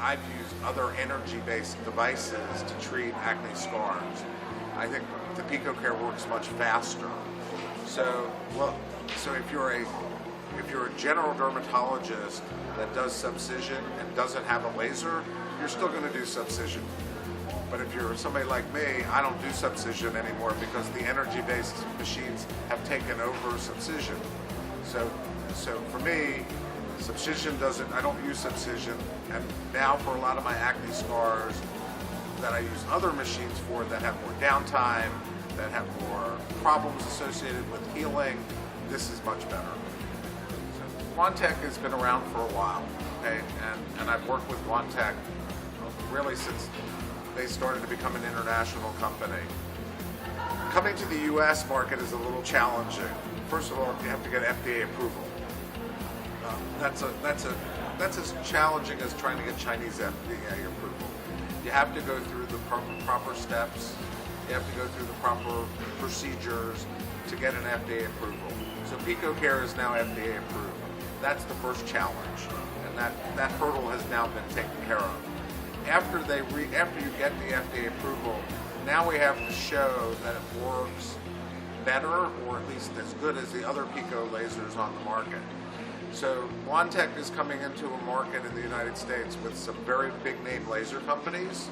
I've used other energy-based devices to treat acne scars. I think the Picocare works much faster. So if you're a general dermatologist that does subcision and doesn't have a laser, you're still going to do subcision. But if you're somebody like me, I don't do subcision anymore because the energy-based machines have taken over subcision. So for me, I don't use subcision, and now for a lot of my acne scars that I use other machines for that have more downtime, that have more problems associated with healing, this is much better. So, Wontech has been around for a while, okay? And I've worked with Wontech really since they started to become an international company. Coming to the US market is a little challenging. First of all, you have to get FDA approval. That's as challenging as trying to get Chinese FDA approval. You have to go through the proper steps. You have to go through the proper procedures to get an FDA approval. So Picocare is now FDA approved. That's the first challenge, and that hurdle has now been taken care of. After you get the FDA approval, now we have to show that it works better, or at least as good as the other pico lasers on the market. So Wontech is coming into a market in the United States with some very big name laser companies,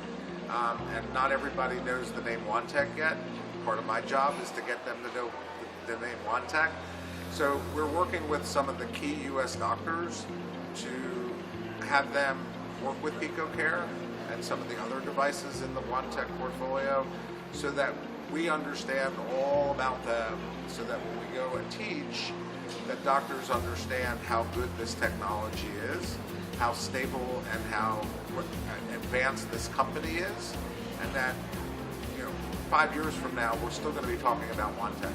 and not everybody knows the name Wontech yet. Part of my job is to get them to know the name Wontech. So we're working with some of the key US doctors to have them work with Picocare and some of the other devices in the Wontech portfolio so that we understand all about them, so that when we go and teach, that doctors understand how good this technology is, how stable and how advanced this company is, and that 5 years from now we're still going to be talking about Wontech.